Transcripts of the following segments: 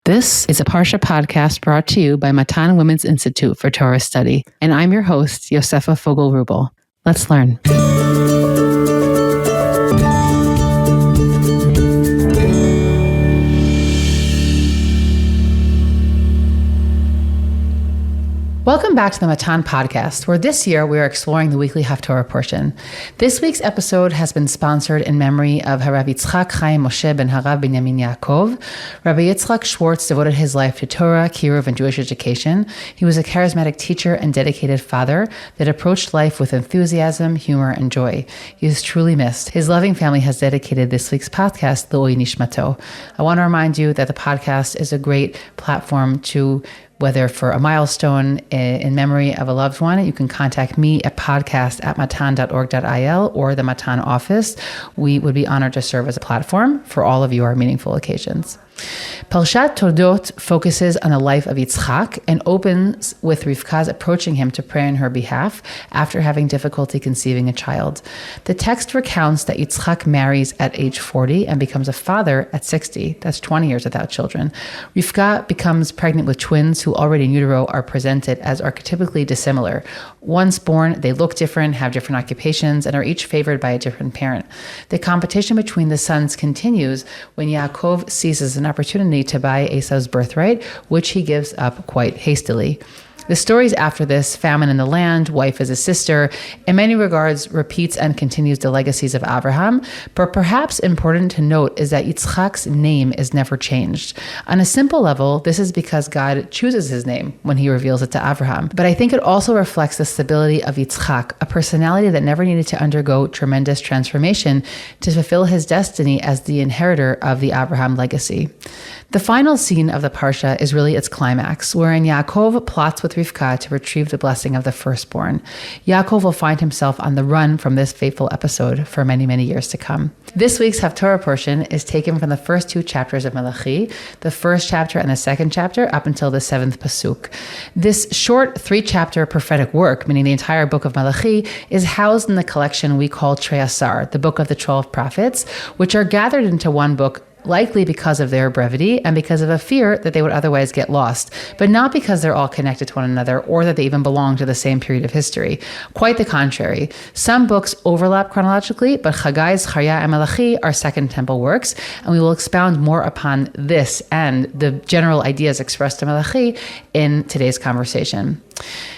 This is a Parshat podcast brought to you by Matan Women's Institute for Torah Study, and I'm your host, Yosefa Fogel-Rubel. Let's learn. Welcome back to the Matan Podcast, where this year we are exploring the weekly Haftorah portion. This week's episode has been sponsored in memory of Harav Yitzchak Chaim Moshe ben Harav Binyamin Yaakov. Rabbi Yitzchak Schwartz devoted his life to Torah, Kiruv, and Jewish education. He was a charismatic teacher and dedicated father that approached life with enthusiasm, humor, and joy. He is truly missed. His loving family has dedicated this week's podcast, L'Oi Nishmato. I want to remind you that the podcast is a great platform to, whether for a milestone in memory of a loved one, you can contact me at podcast@matan.org.il or the Matan office. We would be honored to serve as a platform for all of your meaningful occasions. Parshat Toldot focuses on the life of Yitzchak and opens with Rivka's approaching him to pray on her behalf after having difficulty conceiving a child. The text recounts that Yitzchak marries at age 40 and becomes a father at 60. That's 20 years without children. Rivka becomes pregnant with twins who already in utero are presented as archetypically dissimilar. Once born, they look different, have different occupations, and are each favored by a different parent. The competition between the sons continues when Yaakov seizes an opportunity to buy Esau's birthright, which he gives up quite hastily. The stories after this, famine in the land, wife as a sister, in many regards repeats and continues the legacies of Abraham, but perhaps important to note is that Yitzchak's name is never changed. On a simple level, this is because God chooses his name when he reveals it to Abraham. But I think it also reflects the stability of Yitzchak, a personality that never needed to undergo tremendous transformation to fulfill his destiny as the inheritor of the Abraham legacy. The final scene of the Parsha is really its climax, wherein Yaakov plots with Rivka to retrieve the blessing of the firstborn. Yaakov will find himself on the run from this fateful episode for many, many years to come. This week's Haftorah portion is taken from the first two chapters of Malachi, the first chapter and the second chapter, up until the 7th pasuk. This short 3-chapter prophetic work, meaning the entire book of Malachi, is housed in the collection we call Treyasar, the book of the 12 prophets, which are gathered into one book, likely because of their brevity and because of a fear that they would otherwise get lost, but not because they're all connected to one another or that they even belong to the same period of history. Quite the contrary. Some books overlap chronologically, but Guise, Charya, and Malachi are Second Temple works, and we will expound more upon this and the general ideas expressed in Malachi in today's conversation.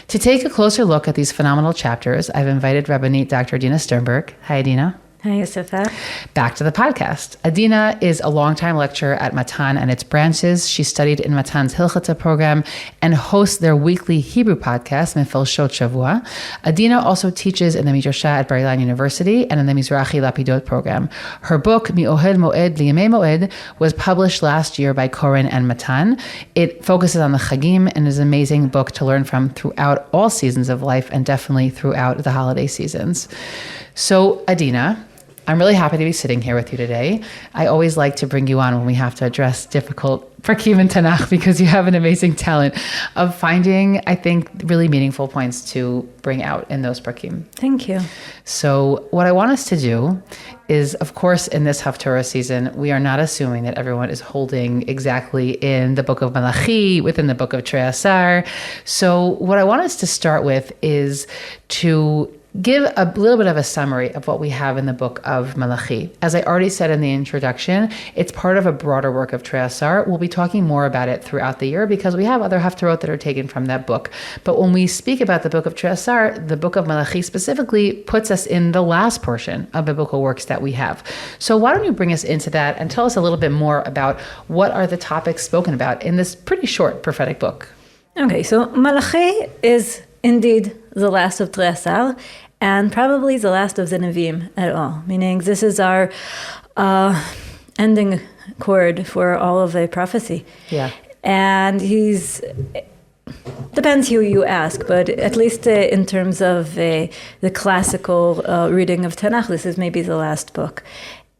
To take a closer look at these phenomenal chapters, I've invited Rabbanit Dr. Adina Sternberg. Hi, Adina. Hi, Yosefa. Back to the podcast. Adina is a longtime lecturer at Matan and its branches. She studied in Matan's Hilchata program and hosts their weekly Hebrew podcast, Mefarshot Shavua. Adina also teaches in the Midrasha at Bar-Ilan University and in the Mizrahi Lapidot program. Her book, Mi'ohel Moed Liyemei Moed, was published last year by Koren and Matan. It focuses on the Chagim and is an amazing book to learn from throughout all seasons of life and definitely throughout the holiday seasons. So, Adina, I'm really happy to be sitting here with you today. I always like to bring you on when we have to address difficult prakim in Tanakh because you have an amazing talent of finding, I think, really meaningful points to bring out in those prakim. Thank you. So what I want us to do is, of course, in this Haftorah season, we are not assuming that everyone is holding exactly in the book of Malachi, within the book of Treyasar. So what I want us to start with is to give a little bit of a summary of what we have in the book of Malachi. As I already said in the introduction, it's part of a broader work of Treyasar. We'll be talking more about it throughout the year because we have other Haftorot that are taken from that book. But when we speak about the book of Treyasar, the book of Malachi specifically puts us in the last portion of biblical works that we have. So why don't you bring us into that and tell us a little bit more about what are the topics spoken about in this pretty short prophetic book? Okay, so Malachi is indeed the last of Treyasar, and probably the last of the Nevi'im at all, meaning this is our ending chord for all of the prophecy. Yeah. And depends who you ask, but at least in terms of the classical reading of Tanakh, this is maybe the last book.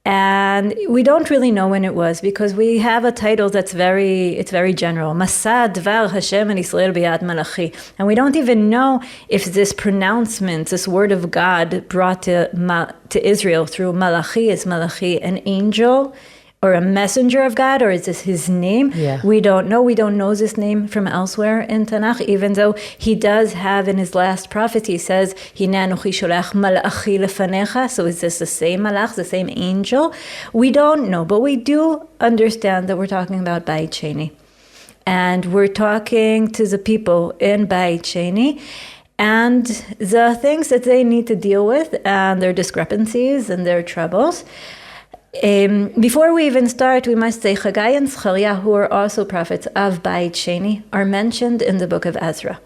And we don't really know when it was because we have a title it's very general. Masa Dvar Hashem and Israel B'Yad Malachi. And we don't even know if this pronouncement, this word of God brought to Israel through Malachi, is Malachi an angel or a messenger of God, or is this his name? Yeah. We don't know. We don't know this name from elsewhere in Tanakh, even though he does have in his last prophecy, he says, Hineh anochi sholach malachi lefanecha. So is this the same malach, the same angel? We don't know, but we do understand that we're talking about Bayit Sheni. And we're talking to the people in Bayit Sheni, and the things that they need to deal with, and their discrepancies and their troubles. Before we even start, we must say Haggai and Zechariah, who are also prophets of Bayit Sheni, are mentioned in the book of Ezra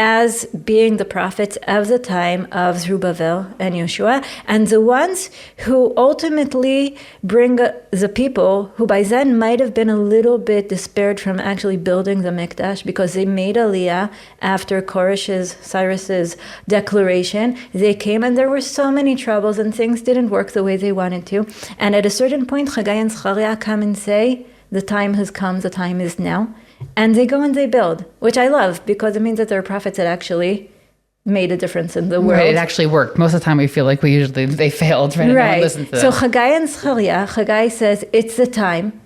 as being the prophets of the time of Zerubbabel and Yeshua, and the ones who ultimately bring the people who by then might have been a little bit despaired from actually building the Mikdash, because they made Aliyah after Cyrus's declaration. They came and there were so many troubles and things didn't work the way they wanted to. And at a certain point, Haggai and Zechariah come and say, the time has come, the time is now. And they go and they build, which I love, because it means that there are prophets that actually made a difference in the world. Right, it actually worked. Most of the time we feel like they failed, right? Right. Listen to So them. Haggai and Zechariah, Haggai says, it's the time,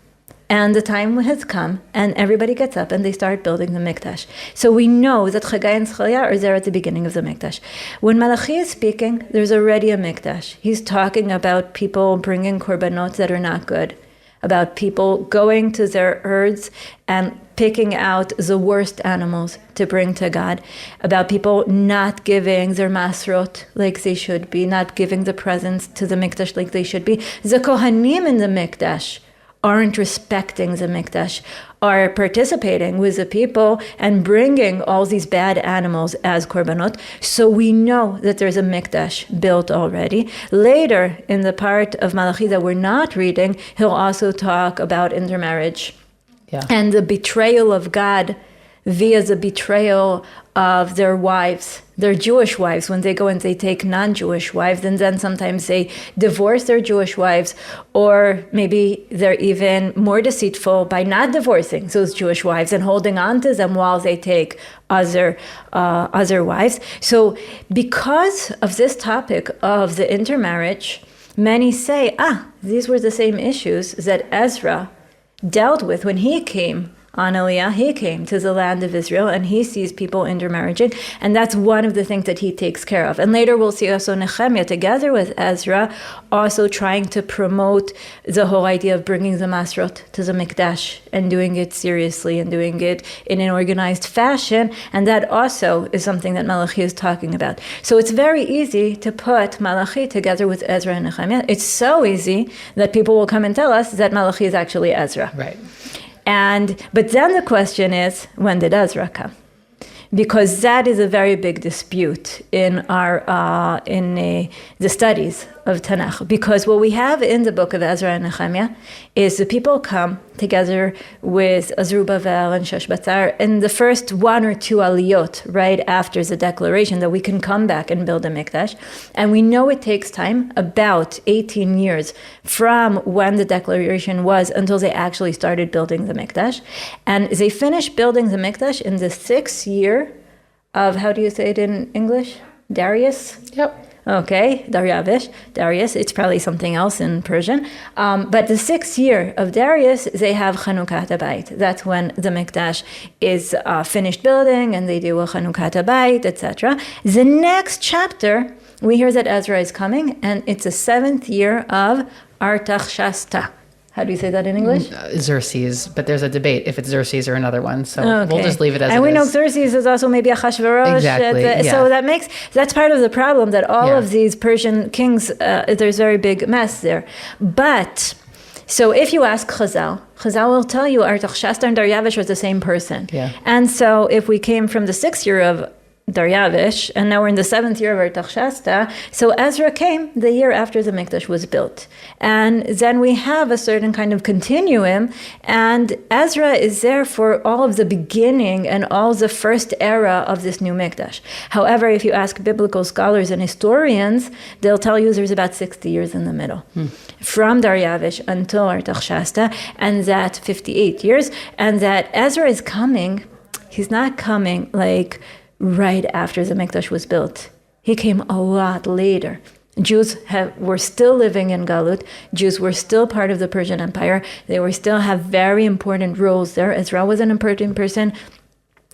and the time has come, and everybody gets up and they start building the Mikdash. So we know that Haggai and Zechariah are there at the beginning of the Mikdash. When Malachi is speaking, there's already a Mikdash. He's talking about people bringing korbanot that are not good, about people going to their herds and picking out the worst animals to bring to God, about people not giving their masrot like they should be, not giving the presents to the Mikdash like they should be. The Kohanim in the Mikdash aren't respecting the Mikdash, are participating with the people and bringing all these bad animals as korbanot. So we know that there's a Mikdash built already. Later, in the part of Malachi that we're not reading, he'll also talk about intermarriage and the betrayal of God via the betrayal of their wives, their Jewish wives, when they go and they take non-Jewish wives, and then sometimes they divorce their Jewish wives, or maybe they're even more deceitful by not divorcing those Jewish wives and holding on to them while they take other wives. So because of this topic of the intermarriage, many say, these were the same issues that Ezra dealt with when he came on Aliyah. He came to the land of Israel and he sees people intermarrying, and that's one of the things that he takes care of. And later we'll see also Nehemiah together with Ezra also trying to promote the whole idea of bringing the masrot to the Mikdash and doing it seriously and doing it in an organized fashion, and that also is something that Malachi is talking about. So it's very easy to put Malachi together with Ezra and Nehemiah. It's so easy that people will come and tell us that Malachi is actually Ezra. Right. But then the question is, when did Ezra come? Because that is a very big dispute in the studies of Tanakh. Because what we have in the book of Ezra and Nehemiah is the people come together with Zerubbabel and Sheshbazzar in the first one or two aliyot right after the declaration that we can come back and build a Mikdash. And we know it takes time, about 18 years from when the declaration was until they actually started building the Mikdash. And they finished building the Mikdash in the 6th year of, how do you say it in English? Darius? Yep. Okay, Darius, it's probably something else in Persian. But the 6th year of Darius, they have Chanukah Habayit. That's when the Mikdash is finished building, and they do a Chanukah Habayit, etc. The next chapter, we hear that Ezra is coming, and it's the 7th year of Artaxerxes. How do you say that in English? Xerxes, but there's a debate if it's Xerxes or another one, so we'll just leave it as it is. And we know Xerxes is also maybe Achashverosh. Exactly, So that's part of the problem, that all of these Persian kings, there's very big mess there. But, so if you ask Chazal will tell you Artaxerxes and Daryavish was the same person. Yeah. And so if we came from the 6th year of Daryavish, and now we're in the 7th year of Artaxerxes. So Ezra came the year after the Mikdash was built. And then we have a certain kind of continuum, and Ezra is there for all of the beginning and all the first era of this new Mikdash. However, if you ask biblical scholars and historians, they'll tell you there's about 60 years in the middle. From Daryavish until Artaxerxes, and that 58 years, and that Ezra is coming, he's not coming like right after the Mikdash was built. He came a lot later. Jews were still living in Galut. Jews were still part of the Persian Empire. They were still have very important roles there. Ezra was an important person.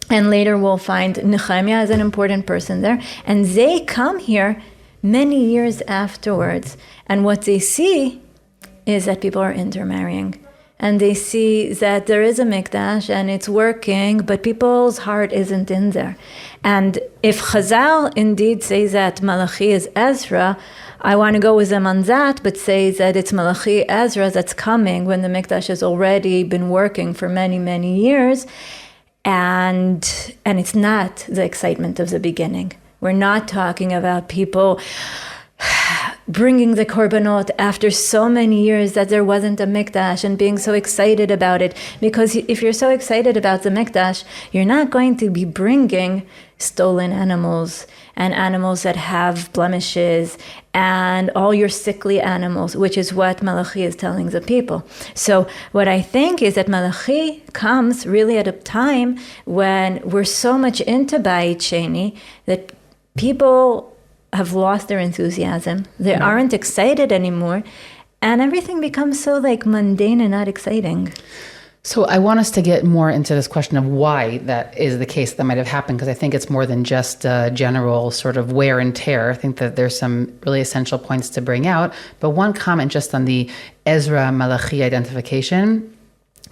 And later we'll find Nehemiah as an important person there. And they come here many years afterwards. And what they see is that people are intermarrying. And they see that there is a mikdash and it's working, but people's heart isn't in there. And if Chazal indeed says that Malachi is Ezra, I want to go with them on that, but say that it's Malachi Ezra that's coming when the mikdash has already been working for many, many years. And it's not the excitement of the beginning. We're not talking about people bringing the korbanot after so many years that there wasn't a mikdash and being so excited about it. Because if you're so excited about the mikdash, you're not going to be bringing stolen animals and animals that have blemishes and all your sickly animals, which is what Malachi is telling the people. So what I think is that Malachi comes really at a time when we're so much into Bayit Sheni that people have lost their enthusiasm. They aren't excited anymore. And everything becomes so mundane and not exciting. So I want us to get more into this question of why that is the case that might have happened, because I think it's more than just general sort of wear and tear. I think that there's some really essential points to bring out. But one comment just on the Ezra-Malachi identification,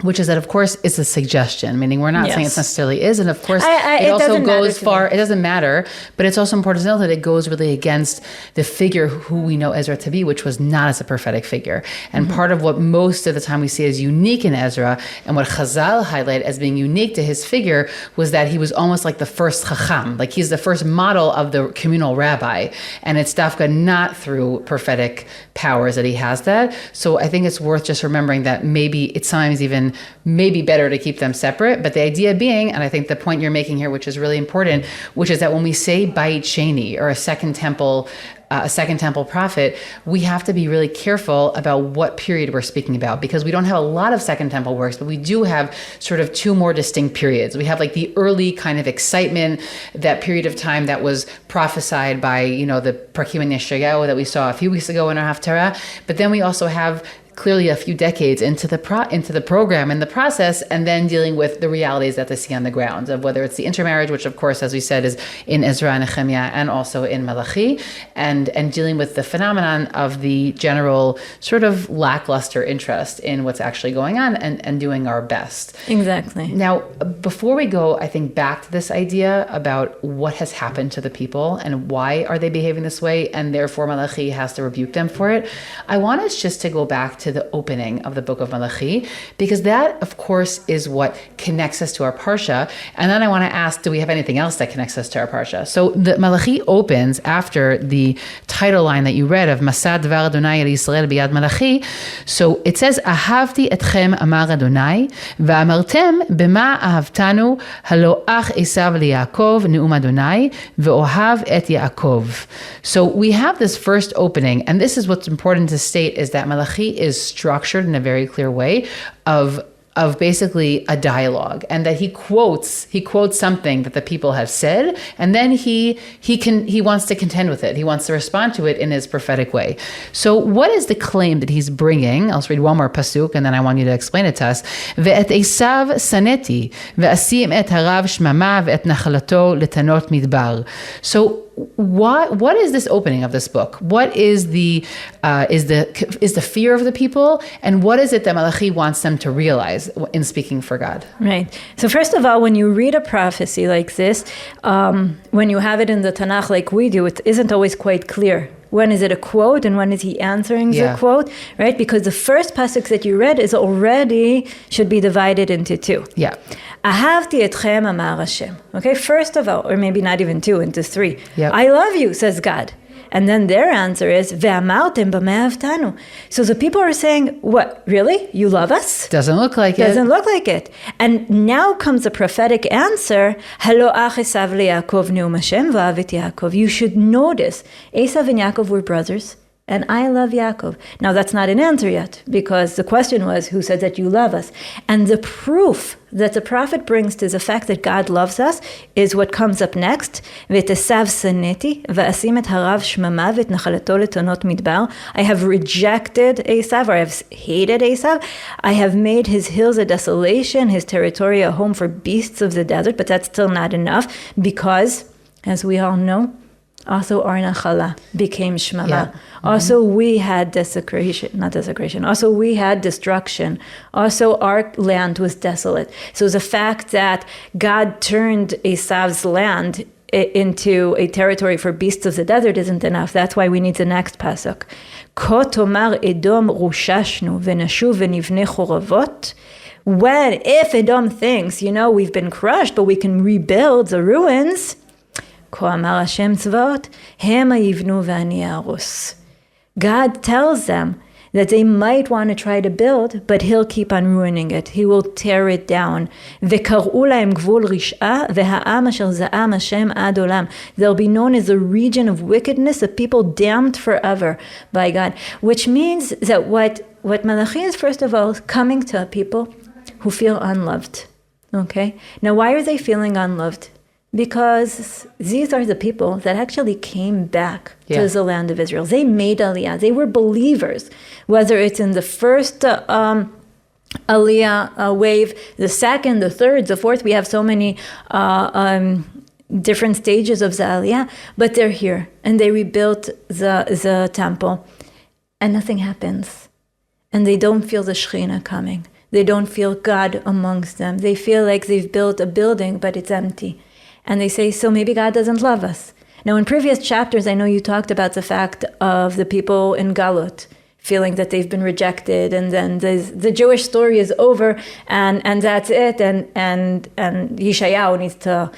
which is that, of course, it's a suggestion, meaning we're not saying it necessarily is. And of course, it also goes far. It doesn't matter. But it's also important to know that it goes really against the figure who we know Ezra to be, which was not as a prophetic figure. And part of what most of the time we see as unique in Ezra, and what Chazal highlight as being unique to his figure, was that he was almost like the first chacham. Like he's the first model of the communal rabbi. And it's dafka not through prophetic powers that he has that. So I think it's worth just remembering that maybe it's sometimes even maybe better to keep them separate. But the idea being, and I think the point you're making here, which is really important, which is that when we say Bayit Sheni or a second temple prophet, we have to be really careful about what period we're speaking about, because we don't have a lot of second temple works, but we do have sort of two more distinct periods. We have the early kind of excitement, that period of time that was prophesied by, the Prakim and Yeshayahu that we saw a few weeks ago in our Haftorah. But then we also have clearly a few decades into the program and the process, and then dealing with the realities that they see on the ground, of whether it's the intermarriage, which of course, as we said, is in Ezra and Nehemiah and also in Malachi, and dealing with the phenomenon of the general sort of lackluster interest in what's actually going on and doing our best. Exactly. Now, before we go, I think back to this idea about what has happened to the people and why are they behaving this way, and therefore Malachi has to rebuke them for it. I want us just to go back to the opening of the book of Malachi, because that, of course, is what connects us to our Parsha. And then I want to ask, do we have anything else that connects us to our Parsha? So the Malachi opens after the title line that you read of Masad Dvar Adonai El Yisrael Biyad Malachi. So it says, Ahavti etchem amar Adonai, ve'amartem bema ahavtanu halo ach Esav liYaakov ne'um Adonai, ve'ohav et Yaakov. So we have this first opening, and this is what's important to state, is that Malachi is structured in a very clear way of basically a dialogue, and that he quotes something that the people have said, and then he wants to contend with it. He wants to respond to it in his prophetic way. So what is the claim that he's bringing? I'll read one more pasuk, and then I want you to explain it to us. Ve'et Esav saneti, ve'asim et harav shmama, ve'et nachalato letanot midbar. So what is this opening of this book? What is the fear of the people, and what is it that Malachi wants them to realize in speaking for God? Right. So first of all, when you read a prophecy like this, when you have it in the Tanakh like we do, it isn't always quite clear. When is it a quote and when is he answering the quote, right? Because the first pasuk that you read should be divided into two. Yeah. Ahavti etchem amar Hashem. Okay, first of all, or maybe not even two, into three. Yep. I love you, says God. And then their answer is, ve'amartem b'mei ahavtanu. So the people are saying, what, really? You love us? Doesn't look like it. Doesn't look like it. And now comes a prophetic answer, halo ach Esav liYaakov ne'um Hashem v'ahavit Yaakov. You should notice, Esav and Yaakov were brothers. and I love Yaakov. Now, that's not an answer yet, because the question was, who said that you love us? And the proof that the prophet brings to the fact that God loves us is what comes up next. ואת עשיו שנאתי, ואשים את הרב שממה ואת נחלתו לתונות מדבר. I have rejected Esav, or I have hated Esav. I have made his hills a desolation, his territory a home for beasts of the desert, but that's still not enough, because, as we all know, also our nachala became shmama. Yeah. Also we had desecration. Also we had destruction. Also our land was desolate. So the fact that God turned Esav's land into a territory for beasts of the desert isn't enough. That's why we need the next pasuk. Ko tomar Edom rushashnu v'nashuv v'nivnei choravot. When, if Edom thinks, we've been crushed, but we can rebuild the ruins, כה אמר השם צבאות, המה יבנו ואני אהרוס. God tells them that they might want to try to build, but he'll keep on ruining it. He will tear it down. וקראו להם גבול רשעה, והעם אשר זעם השם עד עולם. They'll be known as the region of wickedness, a people damned forever by God. Which means that what Malachi is, first of all, coming to a people who feel unloved. Okay? Now, why are they feeling unloved? Because these are the people that actually came back to the land of Israel. They made Aliyah. They were believers. Whether it's in the first Aliyah wave, the second, the third, the fourth. We have so many different stages of the Aliyah. But they're here. And they rebuilt the temple. And nothing happens. And they don't feel the Shekhinah coming. They don't feel God amongst them. They feel like they've built a building, but it's empty. And they say, so maybe God doesn't love us. Now, in previous chapters, I know you talked about the fact of the people in Galut feeling that they've been rejected, and then the Jewish story is over, and that's it. And Yeshayahu needs to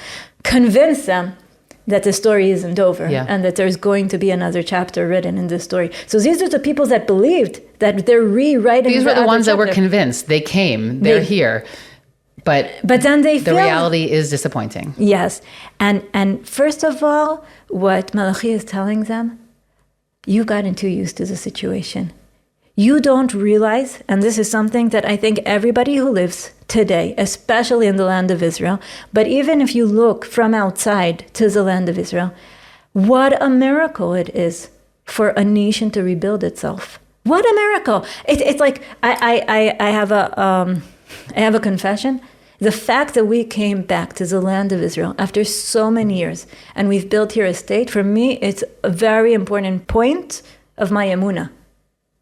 convince them that the story isn't over, and that there's going to be another chapter written in this story. So these are the people that believed that they're rewriting. These were the ones that were convinced. They came. They're here. But then they feel, the reality is disappointing. Yes. And first of all, what Malachi is telling them, you gotten too used to the situation. You don't realize, and this is something that I think everybody who lives today, especially in the land of Israel, but even if you look from outside to the land of Israel, what a miracle it is for a nation to rebuild itself. What a miracle. It's like, I have a confession. The fact that we came back to the land of Israel after so many years and we've built here a state, for me, it's a very important point of my emunah.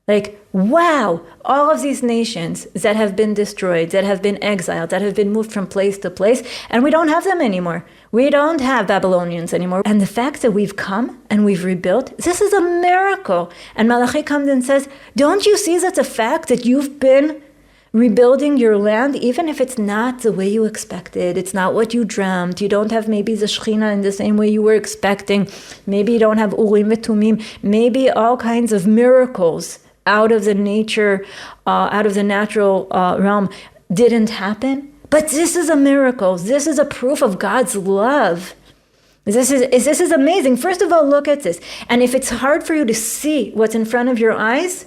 Like, wow, all of these nations that have been destroyed, that have been exiled, that have been moved from place to place, and we don't have them anymore. We don't have Babylonians anymore. And the fact that we've come and we've rebuilt, this is a miracle. And Malachi comes and says, don't you see that the fact that you've been rebuilding your land, even if it's not the way you expected, it's not what you dreamt, you don't have maybe the Shekhinah in the same way you were expecting, maybe you don't have Urim v'Tumim, maybe all kinds of miracles out of the nature, out of the natural realm didn't happen. But this is a miracle. This is a proof of God's love. This is amazing. First of all, look at this. And if it's hard for you to see what's in front of your eyes,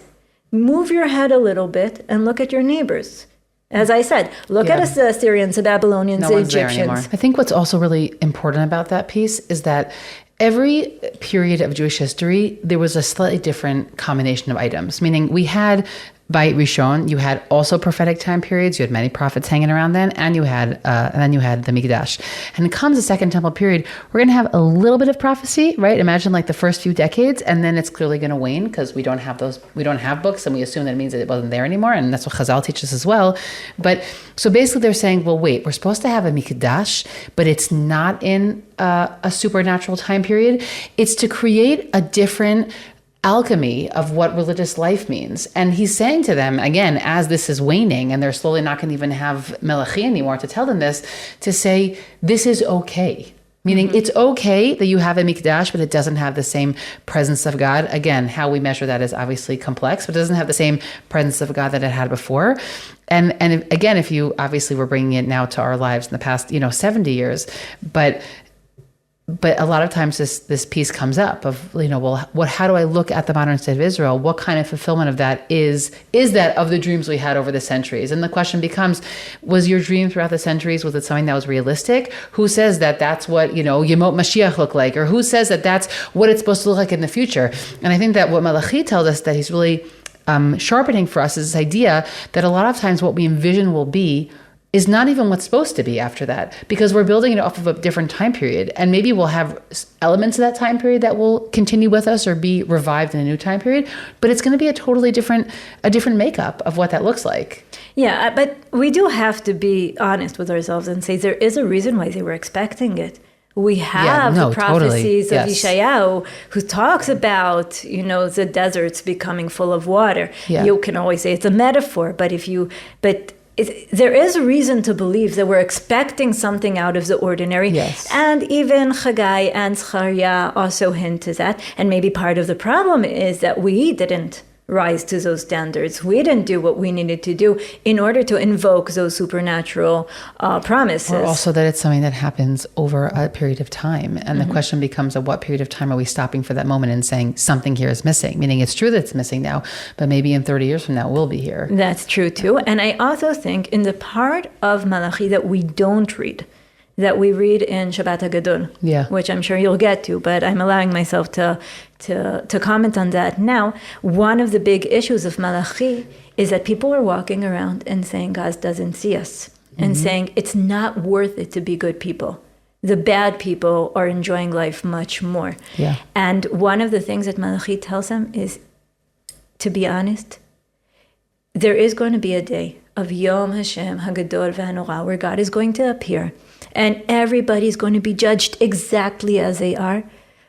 move your head a little bit and look at your neighbors. As I said, look at us, the Assyrians, the Babylonians, the Egyptians. I think what's also really important about that piece is that every period of Jewish history, there was a slightly different combination of items. Meaning we had, by Rishon, you had also prophetic time periods. You had many prophets hanging around then, and then you had the Mikdash. And it comes the Second Temple period, we're going to have a little bit of prophecy, right? Imagine like the first few decades, and then it's clearly going to wane because we don't have books, and we assume that it means that it wasn't there anymore, and that's what Chazal teaches as well. But so basically, they're saying, well, wait, we're supposed to have a Mikdash, but it's not in a supernatural time period. It's to create a different alchemy of what religious life means. And he's saying to them, again, as this is waning and they're slowly not going to even have Malachi anymore to tell them this, to say, this is okay. Meaning it's okay that you have a Mikdash, but it doesn't have the same presence of God. Again, how we measure that is obviously complex, but it doesn't have the same presence of God that it had before. And again, if you obviously we're bringing it now to our lives in the past, 70 years, but But a lot of times this piece comes up of, how do I look at the modern state of Israel? What kind of fulfillment of that is that of the dreams we had over the centuries? And the question becomes, was your dream throughout the centuries, was it something that was realistic? Who says that that's what, Yemot Mashiach look like? Or who says that that's what it's supposed to look like in the future? And I think that what Malachi tells us that he's really sharpening for us is this idea that a lot of times what we envision will be is not even what's supposed to be after that, because we're building it off of a different time period. And maybe we'll have elements of that time period that will continue with us or be revived in a new time period, but it's going to be a totally different makeup of what that looks like. Yeah, but we do have to be honest with ourselves and say there is a reason why they were expecting it. We have the prophecies of Yeshayahu who talks about, the deserts becoming full of water. Yeah. You can always say it's a metaphor, but there is a reason to believe that we're expecting something out of the ordinary. Yes. And even Chagai and Zechariah also hint to that. And maybe part of the problem is that we didn't rise to those standards. We didn't do what we needed to do in order to invoke those supernatural promises. Or also that it's something that happens over a period of time. And the question becomes, at what period of time are we stopping for that moment and saying something here is missing? Meaning it's true that it's missing now, but maybe in 30 years from now, we'll be here. That's true too. And I also think in the part of Malachi that we don't read, that we read in Shabbat HaGadol, which I'm sure you'll get to, but I'm allowing myself to comment on that now. One of the big issues of Malachi is that people are walking around and saying God doesn't see us, and saying it's not worth it to be good people. The bad people are enjoying life much more. Yeah. And one of the things that Malachi tells them is, to be honest, there is going to be a day of Yom Hashem HaGadol V'Hanora where God is going to appear. And everybody's going to be judged exactly as they are.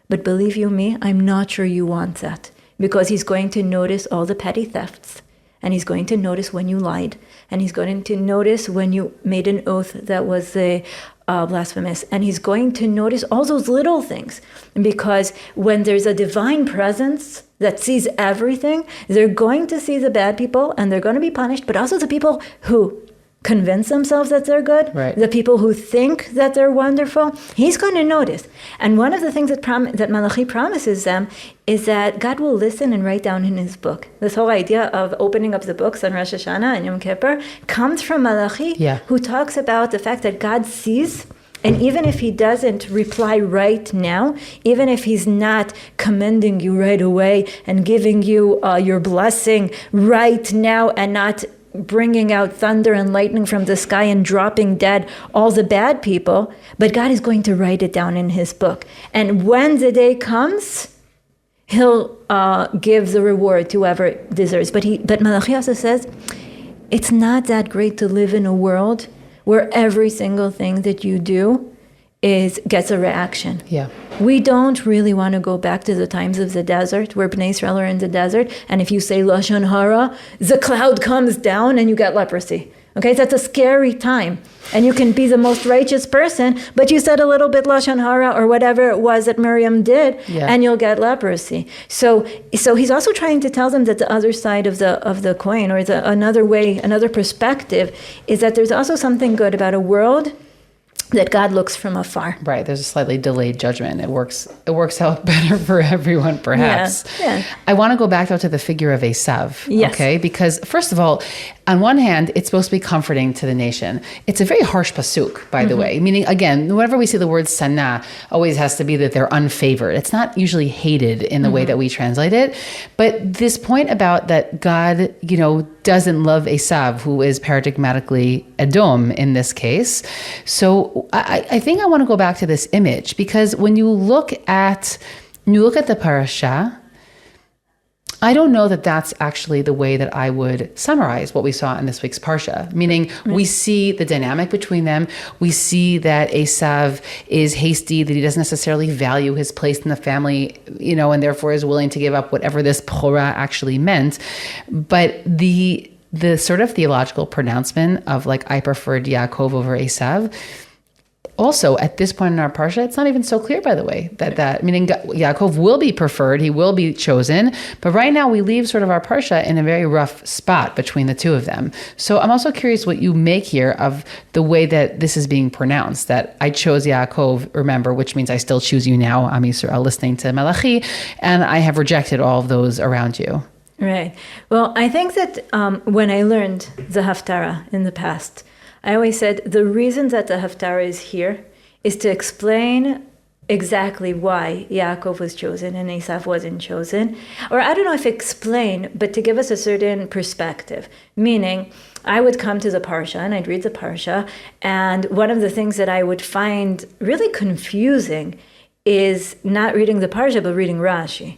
But believe you me, I'm not sure you want that. Because he's going to notice all the petty thefts. And he's going to notice when you lied. And he's going to notice when you made an oath that was blasphemous. And he's going to notice all those little things. Because when there's a divine presence that sees everything, they're going to see the bad people and they're going to be punished. But also the people who convince themselves that they're good, right. The people who think that they're wonderful, he's going to notice. And one of the things that Malachi promises them is that God will listen and write down in his book. This whole idea of opening up the books on Rosh Hashanah and Yom Kippur comes from Malachi, who talks about the fact that God sees. And even if he doesn't reply right now, even if he's not commending you right away and giving you your blessing right now and not bringing out thunder and lightning from the sky and dropping dead all the bad people, but God is going to write it down in his book. And when the day comes, he'll give the reward to whoever deserves. But Malachi also says, it's not that great to live in a world where every single thing that you do gets a reaction. Yeah. We don't really want to go back to the times of the desert, where Bnei Israel are in the desert, and if you say Lashon Hara, the cloud comes down and you get leprosy. Okay, that's a scary time. And you can be the most righteous person, but you said a little bit Lashon Hara or whatever it was that Miriam did, and you'll get leprosy. So he's also trying to tell them that the other side of the coin, or another perspective, is that there's also something good about a world that God looks from afar. Right. There's a slightly delayed judgment. It works out better for everyone, perhaps. Yeah. I want to go back, though, to the figure of Esav. Yes. Okay? Because, first of all, on one hand, it's supposed to be comforting to the nation. It's a very harsh pasuk, by the way. Meaning, again, whenever we see the word sana, always has to be that they're unfavored. It's not usually hated in the way that we translate it. But this point about that God, doesn't love Esav, who is paradigmatically Edom in this case. So I think I want to go back to this image, because when you look at the parasha, I don't know that that's actually the way that I would summarize what we saw in this week's Parsha. Meaning, we see the dynamic between them. We see that Esav is hasty, that he doesn't necessarily value his place in the family, and therefore is willing to give up whatever this Pchora actually meant. But the sort of theological pronouncement of, like, I preferred Yaakov over Esav, Also, at this point in our Parsha, it's not even so clear, by the way, that meaning Yaakov will be preferred, he will be chosen. But right now, we leave sort of our Parsha in a very rough spot between the two of them. So I'm also curious what you make here of the way that this is being pronounced, that I chose Yaakov, remember, which means I still choose you now, Am Yisrael, listening to Malachi, and I have rejected all of those around you. Right. Well, I think that when I learned the Haftorah in the past, I always said the reason that the Haftorah is here is to explain exactly why Yaakov was chosen and Esav wasn't chosen. Or I don't know if explain, but to give us a certain perspective. Meaning, I would come to the Parsha and I'd read the Parsha, and one of the things that I would find really confusing is not reading the Parsha, but reading Rashi.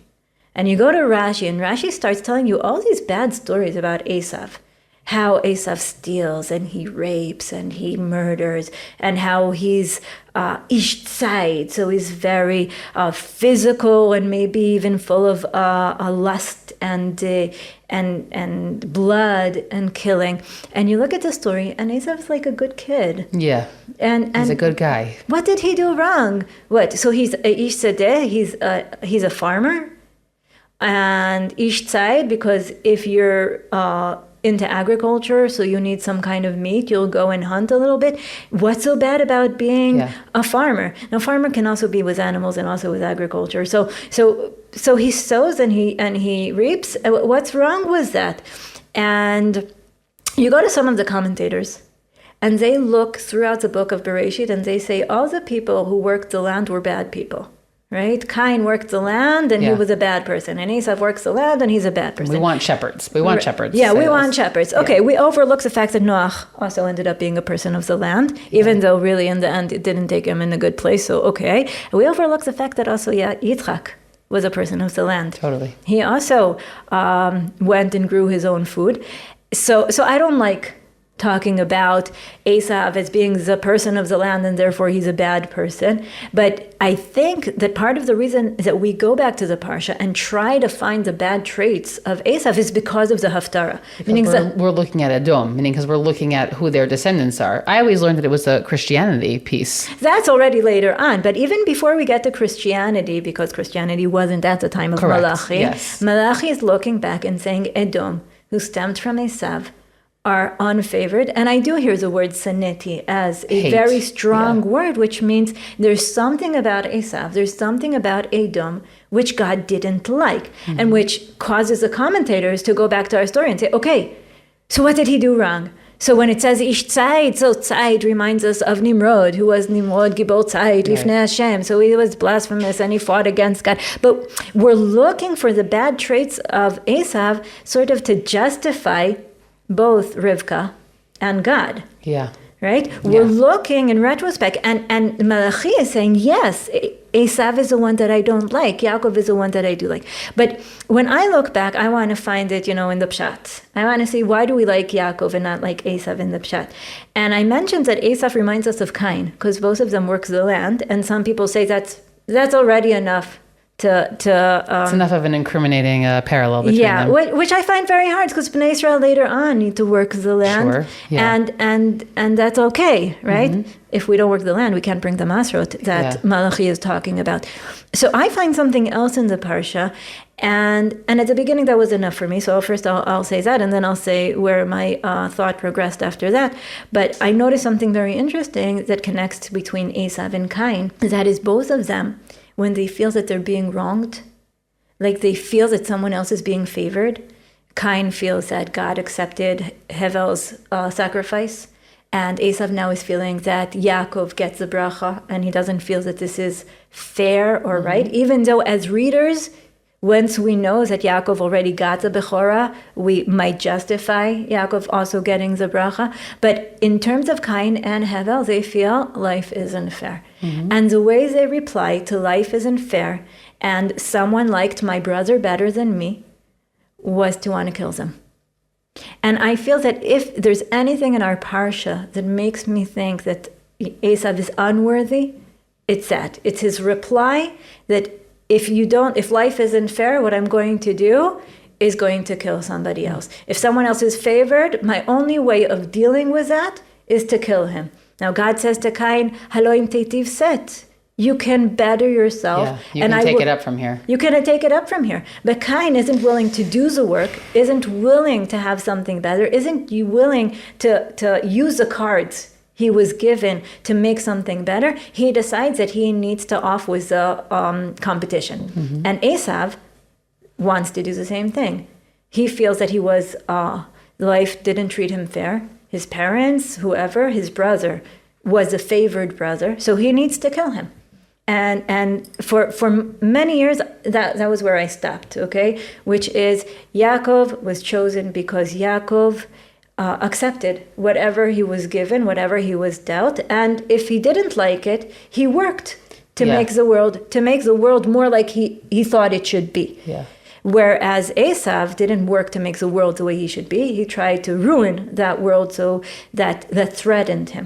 And you go to Rashi, and Rashi starts telling you all these bad stories about Esav. How Esav steals and he rapes and he murders, and how he's ish tzayid, so he's very physical and maybe even full of lust and blood and killing. And you look at the story, and Esav's like a good kid. Yeah, and he's a good guy. What did he do wrong? What? So he's a ish tzadeh. He's a farmer, and ish tzayid, because if you're into agriculture, so you need some kind of meat, you'll go and hunt a little bit. What's so bad about being a farmer? Now, farmer can also be with animals and also with agriculture. So he sows and he reaps. What's wrong with that? And you go to some of the commentators, and they look throughout the book of Bereshit, and they say all the people who worked the land were bad people. Right? Cain worked the land, and he was a bad person. And Esav works the land, and he's a bad person. We want shepherds. We want shepherds. Yeah, we want shepherds. Okay, we overlook the fact that Noach also ended up being a person of the land, even though really in the end it didn't take him in a good place. So, okay. We overlook the fact that also, Yitzchak was a person of the land. Totally. He also went and grew his own food. So I don't like talking about Esav as being the person of the land and therefore he's a bad person. But I think that part of the reason that we go back to the Parsha and try to find the bad traits of Esav is because of the Haftorah. Meaning we're looking at Edom, meaning because we're looking at who their descendants are. I always learned that it was a Christianity piece. That's already later on. But even before we get to Christianity, because Christianity wasn't at the time of Malachi, Malachi is looking back and saying Edom, who stemmed from Esav, are unfavored. And I do hear the word saneti as a very strong word, which means there's something about Esav, there's something about Edom, which God didn't like, and which causes the commentators to go back to our story and say, okay, so what did he do wrong? So when it says ish tzayid, so tzayid reminds us of Nimrod, who was Nimrod gibor tzayid lifnei Hashem. So he was blasphemous and he fought against God. But we're looking for the bad traits of Esav sort of to justify both Rivka and God. Yeah. Right? Yeah. We're looking in retrospect, and Malachi is saying, yes, Esav is the one that I don't like. Yaakov is the one that I do like. But when I look back, I want to find it, in the Pshat. I want to see, why do we like Yaakov and not like Esav in the Pshat? And I mentioned that Esav reminds us of Cain, because both of them work the land, and some people say that's already enough. It's enough of an incriminating parallel between them. Yeah, which I find very hard, because Bnei Israel later on need to work the land, and that's okay, right? Mm-hmm. If we don't work the land, we can't bring the masrot that Malachi is talking about. So I find something else in the parsha, and at the beginning that was enough for me. So first I'll say that, and then I'll say where my thought progressed after that. But I noticed something very interesting that connects between Esav and Cain. That is, both of them, when they feel that they're being wronged, like they feel that someone else is being favored. Cain feels that God accepted Hevel's sacrifice, and Esav now is feeling that Yaakov gets the bracha, and he doesn't feel that this is fair or right, even though as readers, once we know that Yaakov already got the Bechorah, we might justify Yaakov also getting the bracha. But in terms of Cain and Hevel, they feel life isn't fair. Mm-hmm. And the way they reply to life isn't fair, and someone liked my brother better than me, was to want to kill them. And I feel that if there's anything in our parsha that makes me think that Esav is unworthy, it's that. It's his reply that if life isn't fair, what I'm going to do is going to kill somebody else. If someone else is favored, my only way of dealing with that is to kill him. Now God says to Cain, Haloim teitiv set. You can better yourself. Yeah, you can take it up from here. You can take it up from here. But Cain isn't willing to do the work, isn't willing to have something better, isn't willing to use the cards he was given to make something better. He decides that he needs to off with the competition. Mm-hmm. And Esav wants to do the same thing. He feels that life didn't treat him fair. His parents, whoever, his brother was a favored brother, so he needs to kill him. And for many years, that was where I stopped, okay? Which is Yaakov was chosen because Yaakov accepted whatever he was given, whatever he was dealt, and if he didn't like it, he worked to make the world more like he thought it should be. Yeah. Whereas Esav didn't work to make the world the way he should be. He tried to ruin that world so that threatened him.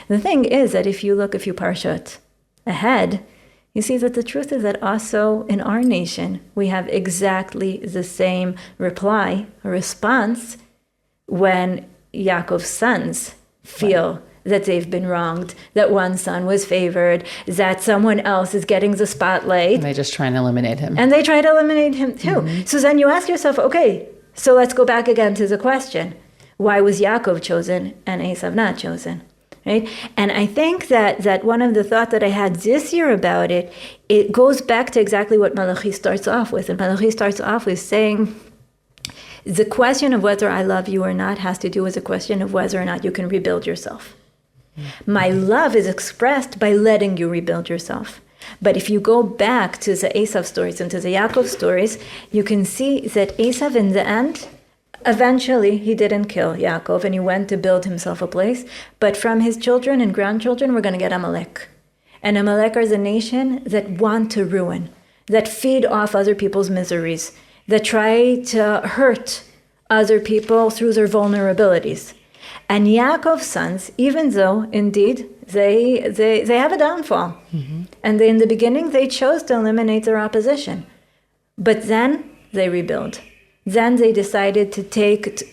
The thing is that if you look a few Parshat ahead, you see that the truth is that also in our nation, we have exactly the same response, when Yaakov's sons feel that they've been wronged, that one son was favored, that someone else is getting the spotlight. And they just try and eliminate him. And they try to eliminate him too. Mm-hmm. So then you ask yourself, okay, so let's go back again to the question. Why was Yaakov chosen and Esav not chosen? Right? And I think that one of the thoughts that I had this year about it goes back to exactly what Malachi starts off with. And Malachi starts off with saying, the question of whether I love you or not has to do with the question of whether or not you can rebuild yourself. Mm-hmm. My love is expressed by letting you rebuild yourself. But if you go back to the Esav stories and to the Yaakov stories, you can see that Esav in the end, eventually, he didn't kill Yaakov, and he went to build himself a place. But from his children and grandchildren, we're going to get Amalek. And Amalek is a nation that want to ruin, that feed off other people's miseries, that try to hurt other people through their vulnerabilities. And Yaakov's sons, even though, indeed, they have a downfall. Mm-hmm. And in the beginning, they chose to eliminate their opposition. But then they rebuild. Then they decided to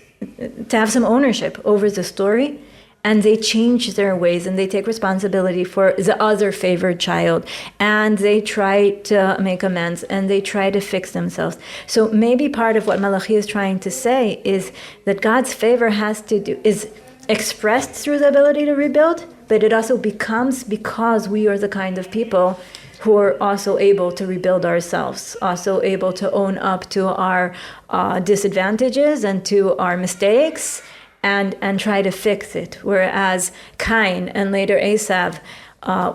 have some ownership over the story, and they change their ways, and they take responsibility for the other favored child, and they try to make amends, and they try to fix themselves. So maybe part of what Malachi is trying to say is that God's favor is expressed through the ability to rebuild, but it also becomes because we are the kind of people who are also able to rebuild ourselves, also able to own up to our disadvantages and to our mistakes and try to fix it. Whereas Cain and later Esav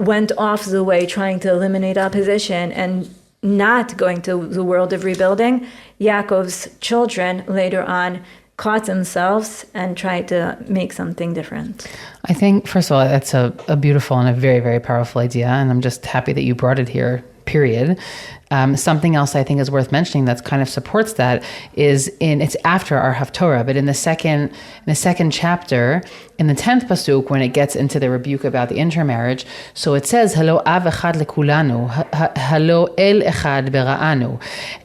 went off the way trying to eliminate opposition and not going to the world of rebuilding, Yaakov's children later on caught themselves and tried to make something different. I think, first of all, that's a beautiful and a very, very powerful idea. And I'm just happy that you brought it here, period. Something else I think is worth mentioning that kind of supports that is it's after our Haftorah, but in the second chapter, in the 10th pasuk, when it gets into the rebuke about the intermarriage, so it says, Halo av echad lekulanu, halo el echad bera'anu.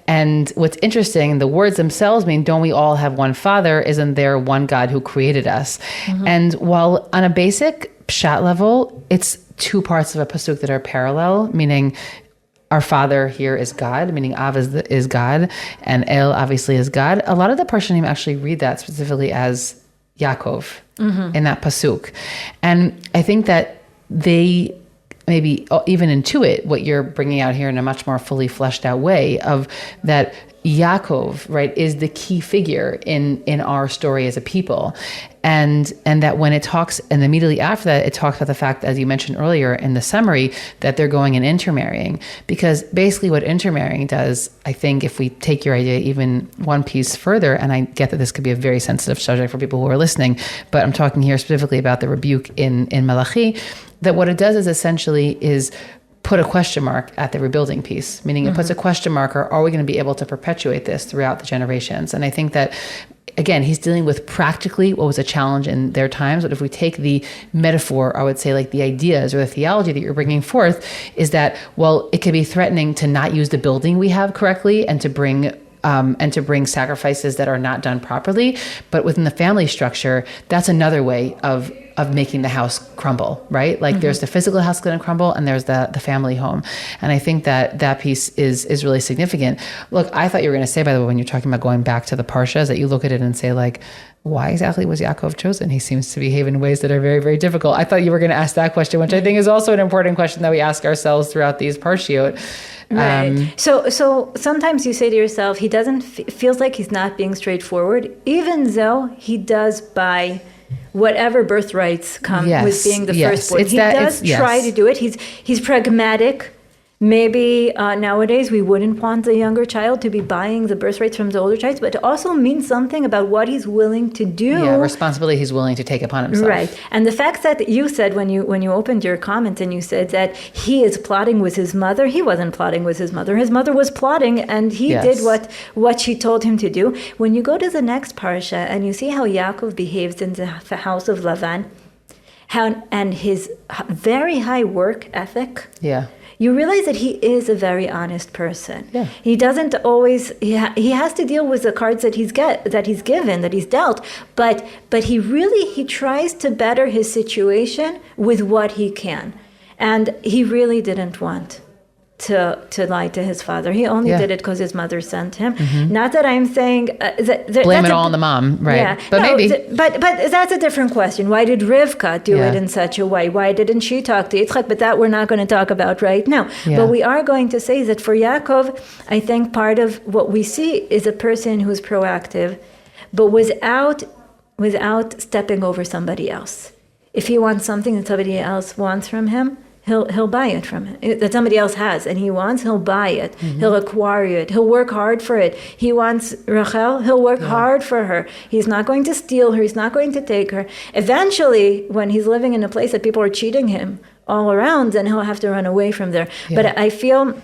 And what's interesting, the words themselves mean, don't we all have one Father? Isn't there one God who created us? Mm-hmm. And while on a basic pshat level, it's two parts of a pasuk that are parallel, meaning our Father here is God, meaning Av is God, and El obviously is God. A lot of the Parshanim actually read that specifically as Yaakov in that pasuk. And I think that they maybe even intuit what you're bringing out here in a much more fully fleshed out way of that Yaakov, right, is the key figure in our story as a people. And that when it talks, and immediately after that, it talks about the fact, as you mentioned earlier in the summary, that they're going and intermarrying. Because basically what intermarrying does, I think if we take your idea even one piece further, and I get that this could be a very sensitive subject for people who are listening, but I'm talking here specifically about the rebuke in Malachi, that what it does is essentially is put a question mark at the rebuilding piece, meaning it puts a question mark, or are we going to be able to perpetuate this throughout the generations? And I think that, again, he's dealing with practically what was a challenge in their times. But if we take the metaphor, I would say like the ideas or the theology that you're bringing forth is that, well, it could be threatening to not use the building we have correctly and to bring sacrifices that are not done properly. But within the family structure, that's another way of of making the house crumble, right? Like there's the physical house going to crumble and there's the family home. And I think that piece is really significant. Look, I thought you were going to say, by the way, when you're talking about going back to the Parshas, that you look at it and say like, why exactly was Yaakov chosen? He seems to behave in ways that are very, very difficult. I thought you were going to ask that question, which I think is also an important question that we ask ourselves throughout these Parshiot. Right. So sometimes you say to yourself, he doesn't feels like he's not being straightforward, even though he does buy whatever birthrights come with being the firstborn. He does try to do it. He's pragmatic. Maybe nowadays we wouldn't want the younger child to be buying the birthrights from the older child, but it also means something about what he's willing to do. Yeah, responsibility he's willing to take upon himself. Right. And the fact that you said when you opened your comment and you said that he is plotting with his mother, he wasn't plotting with his mother. His mother was plotting and he did what she told him to do. When you go to the next parsha and you see how Yaakov behaves in the house of Lavan, and his very high work ethic. Yeah. You realize that he is a very honest person. Yeah. He doesn't always. He has to deal with the cards that he's given, that he's dealt. But he tries to better his situation with what he can, and he really didn't want to lie to his father. He only did it because his mother sent him. Not that I'm saying blame it all on the mom, right? Yeah, but maybe. But that's a different question. Why did Rivka do it in such a way? Why didn't she talk to Yitzchak? But that we're not going to talk about right now. Yeah. But we are going to say that for Yaakov, I think part of what we see is a person who's proactive, but without stepping over somebody else. If he wants something that somebody else wants from him, he'll buy it from him. That somebody else has and he wants, he'll buy it. He'll acquire it. He'll work hard for it. He wants Rachel, he'll work hard for her. He's not going to steal her. He's not going to take her. Eventually, when he's living in a place that people are cheating him all around, then he'll have to run away from there. Yeah. But I feel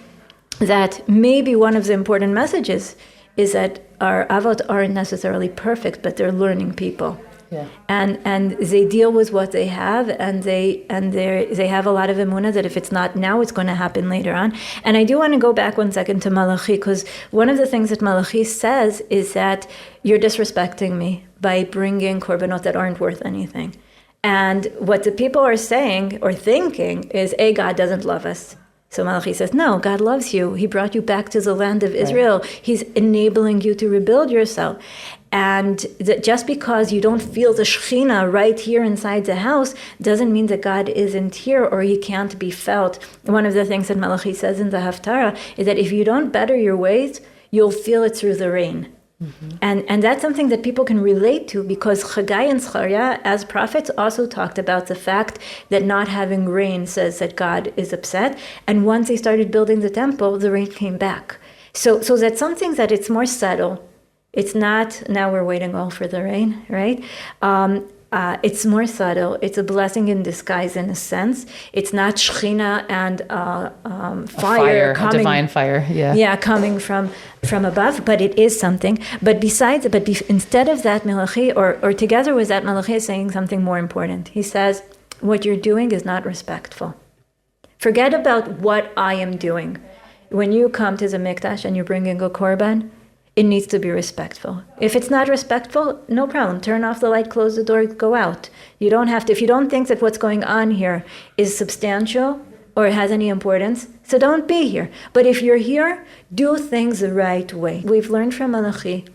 that maybe one of the important messages is that our avot aren't necessarily perfect, but they're learning people. Yeah. And they deal with what they have, and they have a lot of emunah that if it's not now, it's going to happen later on. And I do want to go back 1 second to Malachi, because one of the things that Malachi says is that you're disrespecting me by bringing korbanot that aren't worth anything. And what the people are saying or thinking is, God doesn't love us. So Malachi says, no, God loves you. He brought you back to the land of Israel. Right. He's enabling you to rebuild yourself. And that just because you don't feel the Shekhinah right here inside the house doesn't mean that God isn't here or he can't be felt. One of the things that Malachi says in the Haftorah is that if you don't better your ways, you'll feel it through the rain. And that's something that people can relate to, because Chagai and Zechariah, as prophets, also talked about the fact that not having rain says that God is upset. And once they started building the temple, the rain came back. So that's something that it's more subtle. It's not, now we're waiting all for the rain, right? It's more subtle. It's a blessing in disguise in a sense. It's not Shekhinah and fire coming, a divine fire, coming from above, but it is something. But instead of that, Malachi, or together with that, Malachi is saying something more important. He says, what you're doing is not respectful. Forget about what I am doing. When you come to the Mikdash and you're bringing a korban, it needs to be respectful. If it's not respectful, no problem. Turn off the light, close the door, go out. You don't have to. If you don't think that what's going on here is substantial or has any importance, so don't be here. But if you're here, do things the right way. We've learned from Malachi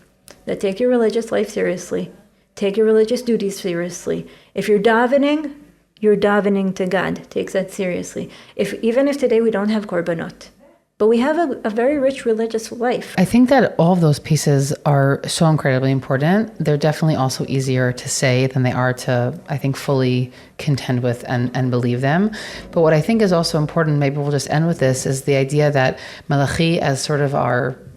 that take your religious life seriously. Take your religious duties seriously. If you're davening to God. Take that seriously. Even if today we don't have korbanot, but we have a very rich religious life. I think that all of those pieces are so incredibly important. They're definitely also easier to say than they are to, I think, fully contend with and believe them. But what I think is also important, maybe we'll just end with this, is the idea that Malachi, as sort of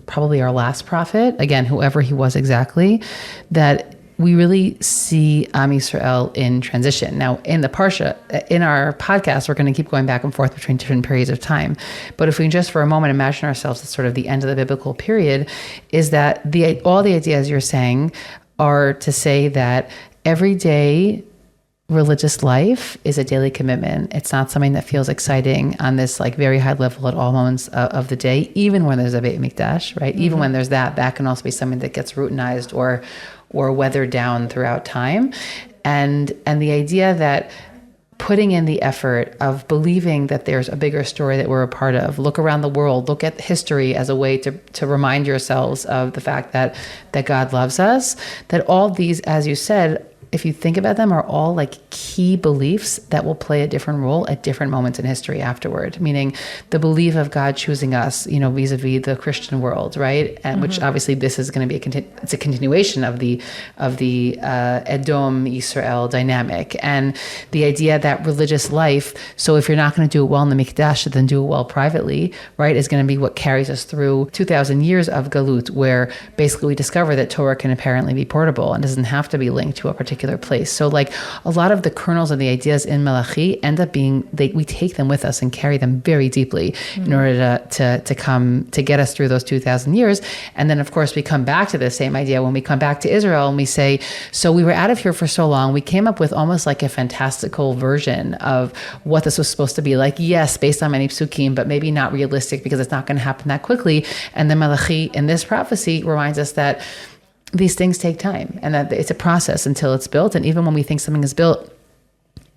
probably our last prophet, again, whoever he was exactly, that we really see Am Yisrael in transition. Now, in the Parsha, in our podcast, we're going to keep going back and forth between different periods of time. But if we just for a moment imagine ourselves at sort of the end of the biblical period, is that all the ideas you're saying are to say that everyday religious life is a daily commitment. It's not something that feels exciting on this like very high level at all moments of the day, even when there's a Beit Mikdash, right? Mm-hmm. Even when there's that can also be something that gets routinized or weathered down throughout time. And the idea that putting in the effort of believing that there's a bigger story that we're a part of. Look around the world, look at history as a way to remind yourselves of the fact that God loves us, that all these, as you said, if you think about them, are all like key beliefs that will play a different role at different moments in history afterward. Meaning the belief of God choosing us, vis-a-vis the Christian world, right? And which obviously this is going to be it's a continuation of the Edom Israel dynamic, and the idea that religious life. So if you're not going to do it well in the Mikdash, then do it well privately, right? Is going to be what carries us through 2,000 years of Galut, where basically we discover that Torah can apparently be portable and doesn't have to be linked to a particular place. So like a lot of the kernels of the ideas in Malachi end up being, we take them with us and carry them very deeply in order to get us through those 2,000 years. And then of course we come back to the same idea when we come back to Israel and we say, so we were out of here for so long, we came up with almost like a fantastical version of what this was supposed to be like. Yes, based on many psukim, but maybe not realistic because it's not going to happen that quickly. And then Malachi in this prophecy reminds us that these things take time and that it's a process until it's built. And even when we think something is built,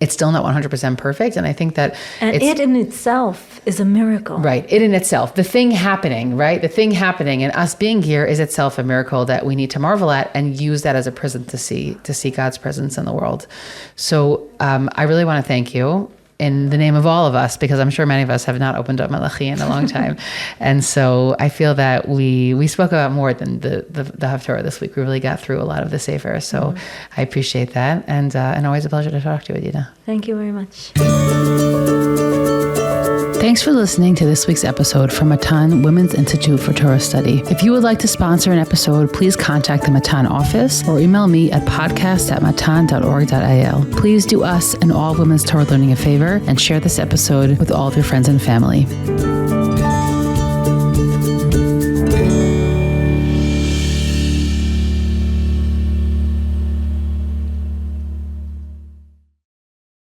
it's still not 100% perfect. And I think that it in itself is a miracle. Right. It in itself, the thing happening, right? The thing happening and us being here is itself a miracle that we need to marvel at and use that as a prism to see God's presence in the world. So I really want to thank you in the name of all of us, because I'm sure many of us have not opened up Malachi in a long time. And so I feel that we spoke about more than the Haftorah this week. We really got through a lot of the Sefer. So I appreciate that. And always a pleasure to talk to you, Adina. Thank you very much. Thanks for listening to this week's episode from Matan Women's Institute for Torah Study. If you would like to sponsor an episode, please contact the Matan office or email me at podcast@matan.org.il. Please do us and all women's Torah learning a favor and share this episode with all of your friends and family.